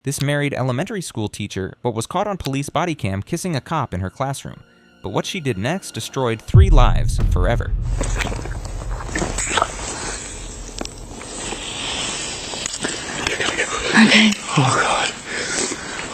This married elementary school teacher but was caught on police body cam kissing a cop in her classroom. But what she did next destroyed 3 lives forever. Okay. Oh, God.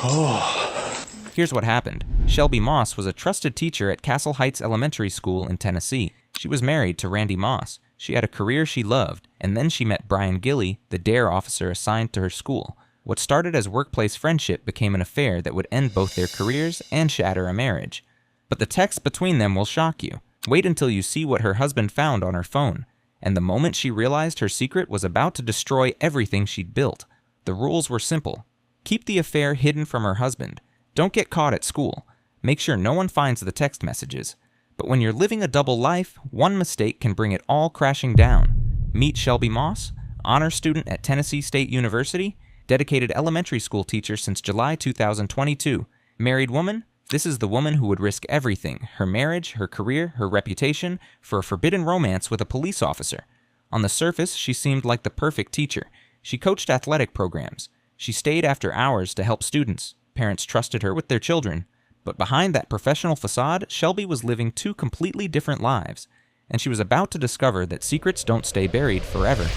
Oh. Here's what happened. Shelby Moss was a trusted teacher at Castle Heights Elementary School in Tennessee. She was married to Randy Moss. She had a career she loved, and then she met Brian Gilley, the d.a.r.e. officer assigned to her school. What started as workplace friendship became an affair that would end both their careers and shatter a marriage. But the text between them will shock you. Wait until you see what her husband found on her phone. And the moment she realized her secret was about to destroy everything she'd built. The rules were simple. Keep the affair hidden from her husband. Don't get caught at school. Make sure no one finds the text messages. But when you're living a double life, one mistake can bring it all crashing down. Meet Shelby Moss, honor student at Tennessee State University, dedicated elementary school teacher since July 2022. Married woman? This is the woman who would risk everything, her marriage, her career, her reputation, for a forbidden romance with a police officer. On the surface, she seemed like the perfect teacher. She coached athletic programs. She stayed after hours to help students. Parents trusted her with their children. But behind that professional facade, Shelby was living 2 completely different lives. And she was about to discover that secrets don't stay buried forever.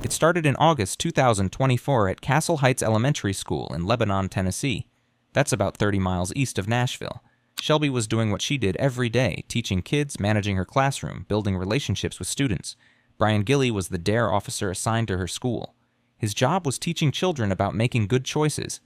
It started in August 2024 at Castle Heights Elementary School in Lebanon, Tennessee. That's about 30 miles east of Nashville. Shelby was doing what she did every day, teaching kids, managing her classroom, building relationships with students. Brian Gilley was the d.a.r.e. officer assigned to her school. His job was teaching children about making good choices,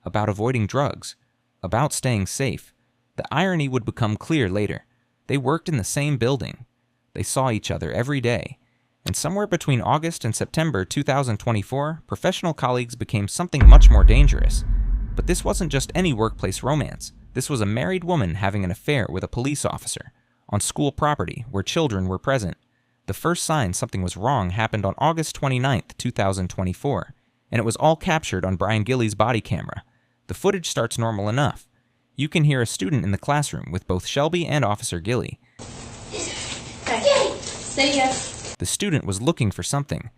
about avoiding drugs, about staying safe. The irony would become clear later. They worked in the same building. They saw each other every day. And somewhere between August and September 2024, professional colleagues became something much more dangerous. But this wasn't just any workplace romance. This was a married woman having an affair with a police officer on school property where children were present. The first sign something was wrong happened on August 29th, 2024, and it was all captured on Brian Gilley's body camera. The footage starts normal enough. You can hear a student in the classroom with both Shelby and Officer Gilley. Okay. See ya. The student was looking for something.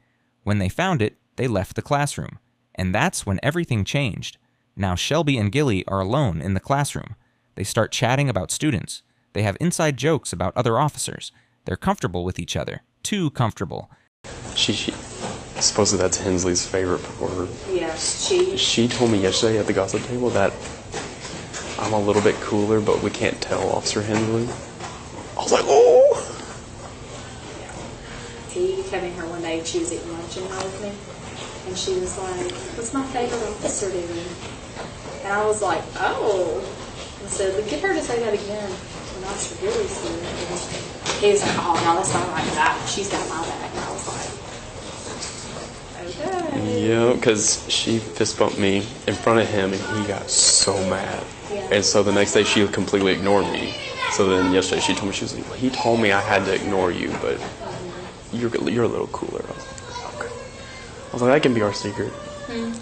When they found it, they left the classroom. And that's when everything changed. Now Shelby and Gilley are alone in the classroom. They start chatting about students. They have inside jokes about other officers. They're comfortable with each other. Too comfortable. She supposedly that's Hensley's favorite reporter. Yes, She told me yesterday at the gossip table that I'm a little bit cooler, but we can't tell Officer Hensley. I was like, oh! He came in here one day, she was eating lunch in with me, and she was like, what's my favorite officer doing? And I was like, oh. I said, get her to say that again when Officer Gilley's here. And he was like, oh, no, that's not like that. She's got my back. And I was like, okay. Yeah, because she fist bumped me in front of him, and he got so mad. Yeah. And so the next day, she completely ignored me. So then yesterday, she told me, she was like, well, he told me I had to ignore you, but you're a little cooler. I was like, okay. I was like, that can be our secret.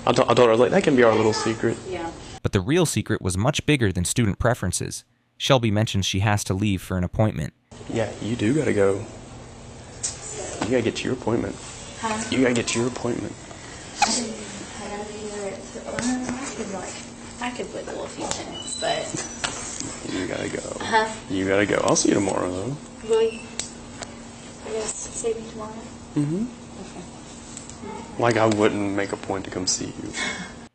I told her, I was like, that can be our little secret. Yeah. But the real secret was much bigger than student preferences. Shelby mentions she has to leave for an appointment. Yeah, you do gotta go. You gotta get to your appointment. Huh? You gotta get to your appointment. I gotta be there I could wiggle a few minutes, but... You gotta go. Huh? You gotta go. I'll see you tomorrow, though. Will you? I guess see me tomorrow? Mm-hmm. Okay. Like I wouldn't make a point to come see you.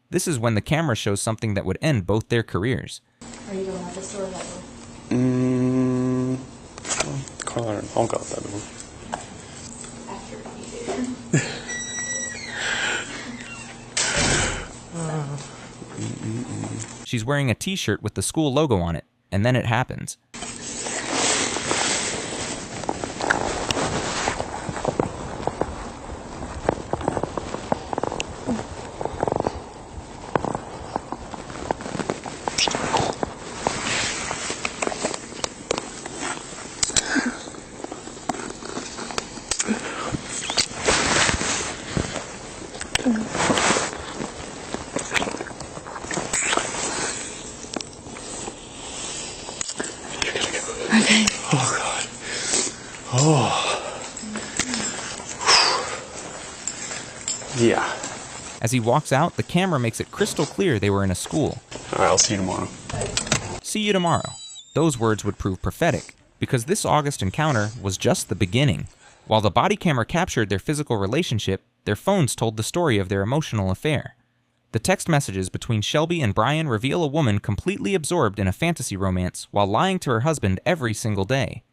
This is when the camera shows something that would end both their careers. Are you going out this door or that door? Carla, I'll go out that door. After you do. She's wearing a t-shirt with the school logo on it, and then it happens. Okay. Oh, God. Oh. Yeah. As he walks out, the camera makes it crystal clear they were in a school. All right, I'll see you tomorrow. See you tomorrow. Those words would prove prophetic, because this August encounter was just the beginning. While the body camera captured their physical relationship, their phones told the story of their emotional affair. The text messages between Shelby and Brian reveal a woman completely absorbed in a fantasy romance while lying to her husband every single day.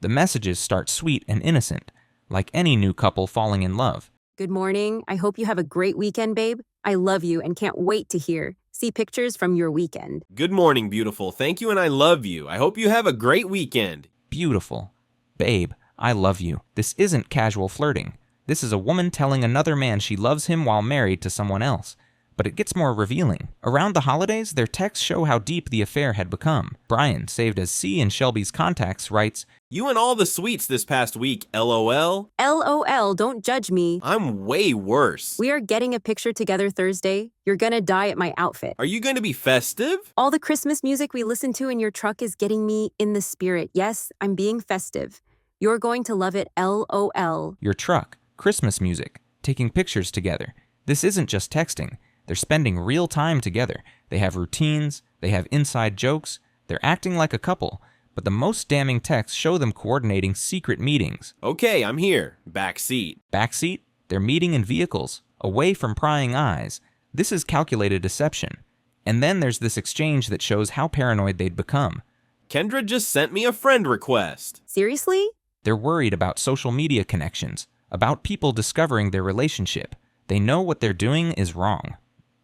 The messages start sweet and innocent, like any new couple falling in love. Good morning. I hope you have a great weekend, babe. I love you and can't wait to hear. See pictures from your weekend. Good morning, beautiful. Thank you and I love you. I hope you have a great weekend. Beautiful. Babe, I love you. This isn't casual flirting. This is a woman telling another man she loves him while married to someone else. But it gets more revealing. Around the holidays, their texts show how deep the affair had become. Brian, saved as C in Shelby's contacts, writes, You and all the sweets this past week, LOL. LOL, don't judge me. I'm way worse. We are getting a picture together Thursday. You're gonna die at my outfit. Are you going to be festive? All the Christmas music we listen to in your truck is getting me in the spirit. Yes, I'm being festive. You're going to love it, LOL. Your truck, Christmas music, taking pictures together. This isn't just texting. They're spending real time together. They have routines, they have inside jokes, they're acting like a couple, but the most damning texts show them coordinating secret meetings. Okay, I'm here. Back seat. Backseat? They're meeting in vehicles, away from prying eyes. This is calculated deception. And then there's this exchange that shows how paranoid they'd become. Kendra just sent me a friend request. Seriously? They're worried about social media connections, about people discovering their relationship. They know what they're doing is wrong.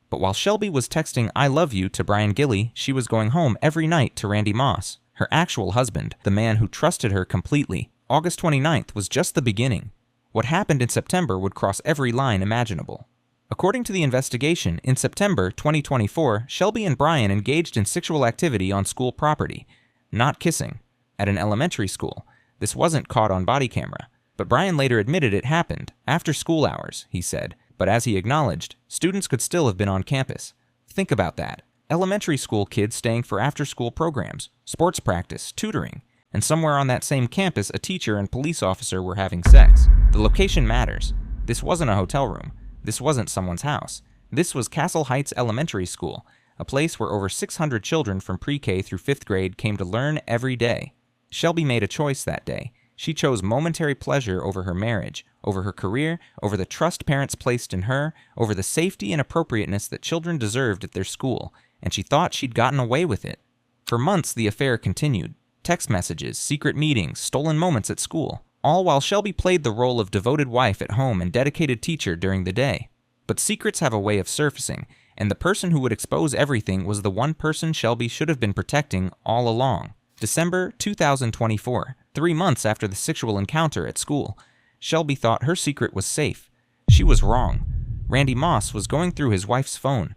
But while Shelby was texting I love you to Brian Gilley, she was going home every night to Randy Moss, her actual husband, the man who trusted her completely. August 29th was just the beginning. What happened in September would cross every line imaginable. According to the investigation, in September 2024, Shelby and Brian engaged in sexual activity on school property, not kissing, at an elementary school. This wasn't caught on body camera, but Brian later admitted it happened, after school hours, he said. But as he acknowledged, students could still have been on campus. Think about that. Elementary school kids staying for after-school programs, sports practice, tutoring, and somewhere on that same campus a teacher and police officer were having sex. The location matters. This wasn't a hotel room. This wasn't someone's house. This was Castle Heights Elementary School, a place where over 600 children from pre-K through 5th grade came to learn every day. Shelby made a choice that day. She chose momentary pleasure over her marriage, over her career, over the trust parents placed in her, over the safety and appropriateness that children deserved at their school, and she thought she'd gotten away with it. For months, the affair continued. Text messages, secret meetings, stolen moments at school, all while Shelby played the role of devoted wife at home and dedicated teacher during the day. But secrets have a way of surfacing, and the person who would expose everything was the one person Shelby should have been protecting all along. December 2024, 3 months after the sexual encounter at school, Shelby thought her secret was safe. She was wrong. Randy Moss was going through his wife's phone.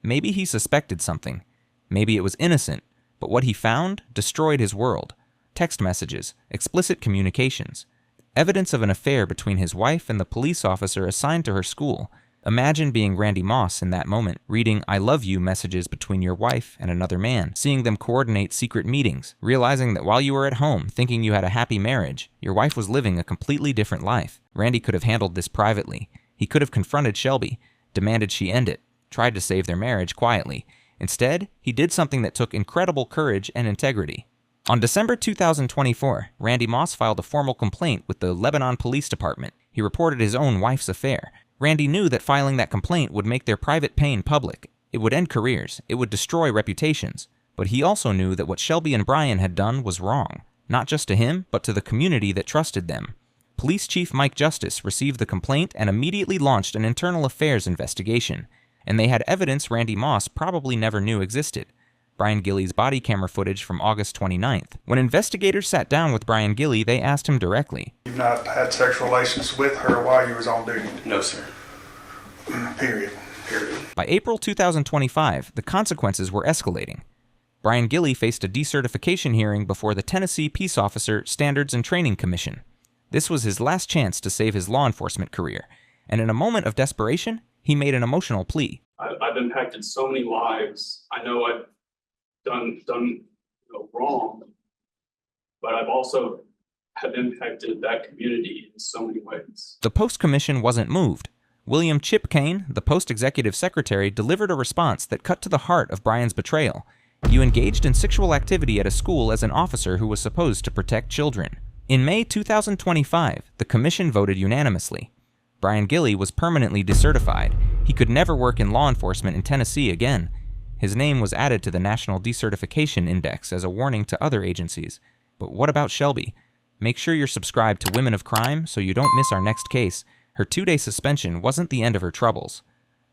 Maybe he suspected something. Maybe it was innocent, but what he found destroyed his world. Text messages, explicit communications, evidence of an affair between his wife and the police officer assigned to her school. Imagine being Randy Moss in that moment, reading I love you messages between your wife and another man, seeing them coordinate secret meetings, realizing that while you were at home thinking you had a happy marriage, your wife was living a completely different life. Randy could have handled this privately. He could have confronted Shelby, demanded she end it, tried to save their marriage quietly. Instead, he did something that took incredible courage and integrity. On December 2024, Randy Moss filed a formal complaint with the Lebanon Police Department. He reported his own wife's affair. Randy knew that filing that complaint would make their private pain public. It would end careers. It would destroy reputations. But he also knew that what Shelby and Brian had done was wrong, not just to him, but to the community that trusted them. Police Chief Mike Justice received the complaint and immediately launched an internal affairs investigation. And they had evidence Randy Moss probably never knew existed. Brian Gilley's body camera footage from August 29th. When investigators sat down with Brian Gilley, they asked him directly. You've not had sexual relations with her while you was on duty? No, sir. Period. By April 2025, the consequences were escalating. Brian Gilley faced a decertification hearing before the Tennessee Peace Officer Standards and Training Commission. This was his last chance to save his law enforcement career, and in a moment of desperation, he made an emotional plea. I've impacted so many lives. I know I've done wrong, but I've also have impacted that community in so many ways. The post-commission wasn't moved. William Chip Kane, the Post Executive Secretary, delivered a response that cut to the heart of Brian's betrayal. You engaged in sexual activity at a school as an officer who was supposed to protect children. In May 2025, the commission voted unanimously. Brian Gilley was permanently decertified. He could never work in law enforcement in Tennessee again. His name was added to the National Decertification Index as a warning to other agencies. But what about Shelby? Make sure you're subscribed to Women of Crime so you don't miss our next case. Her 2-day suspension wasn't the end of her troubles.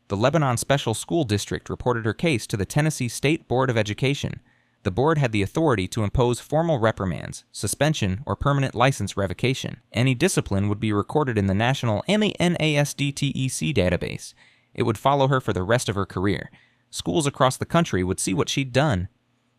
The Lebanon Special School District reported her case to the Tennessee State Board of Education. The board had the authority to impose formal reprimands, suspension, or permanent license revocation. Any discipline would be recorded in the National NASDTEC database. It would follow her for the rest of her career. Schools across the country would see what she'd done.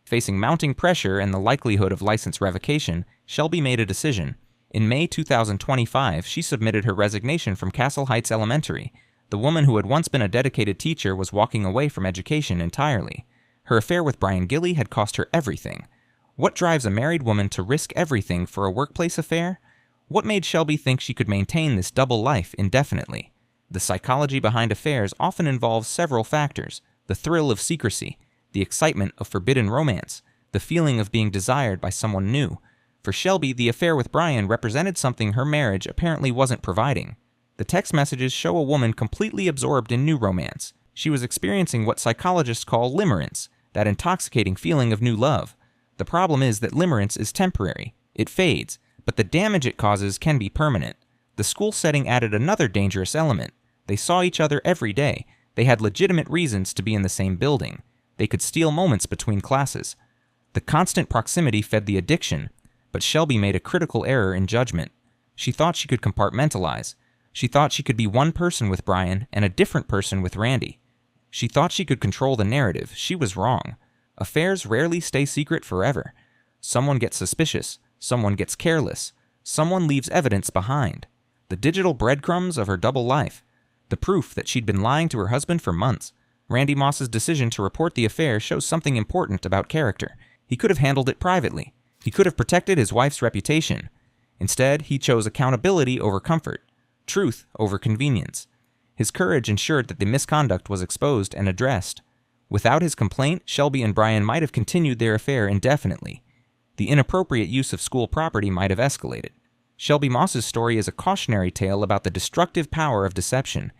Facing mounting pressure and the likelihood of license revocation, Shelby made a decision. In May 2025, she submitted her resignation from Castle Heights Elementary. The woman who had once been a dedicated teacher was walking away from education entirely. Her affair with Brian Gilley had cost her everything. What drives a married woman to risk everything for a workplace affair? What made Shelby think she could maintain this double life indefinitely? The psychology behind affairs often involves several factors: the thrill of secrecy, the excitement of forbidden romance, the feeling of being desired by someone new. For Shelby, the affair with Brian represented something her marriage apparently wasn't providing. The text messages show a woman completely absorbed in new romance. She was experiencing what psychologists call limerence, that intoxicating feeling of new love. The problem is that limerence is temporary. It fades, but the damage it causes can be permanent. The school setting added another dangerous element. They saw each other every day. They had legitimate reasons to be in the same building. They could steal moments between classes. The constant proximity fed the addiction, but Shelby made a critical error in judgment. She thought she could compartmentalize. She thought she could be one person with Brian and a different person with Randy. She thought she could control the narrative. She was wrong. Affairs rarely stay secret forever. Someone gets suspicious. Someone gets careless. Someone leaves evidence behind. The digital breadcrumbs of her double life. The proof that she'd been lying to her husband for months. Randy Moss's decision to report the affair shows something important about character. He could have handled it privately. He could have protected his wife's reputation. Instead, he chose accountability over comfort, truth over convenience. His courage ensured that the misconduct was exposed and addressed. Without his complaint, Shelby and Brian might have continued their affair indefinitely. The inappropriate use of school property might have escalated. Shelby Moss's story is a cautionary tale about the destructive power of deception.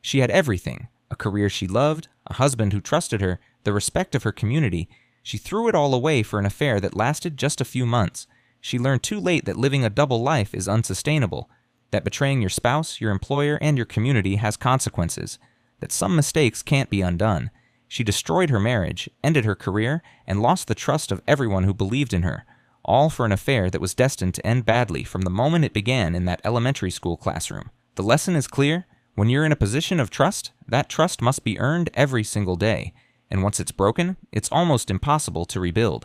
She had everything: a career she loved, a husband who trusted her, the respect of her community. She threw it all away for an affair that lasted just a few months. She learned too late that living a double life is unsustainable, that betraying your spouse, your employer, and your community has consequences, that some mistakes can't be undone. She destroyed her marriage, ended her career, and lost the trust of everyone who believed in her, all for an affair that was destined to end badly from the moment it began in that elementary school classroom. The lesson is clear. When you're in a position of trust, that trust must be earned every single day. And once it's broken, it's almost impossible to rebuild.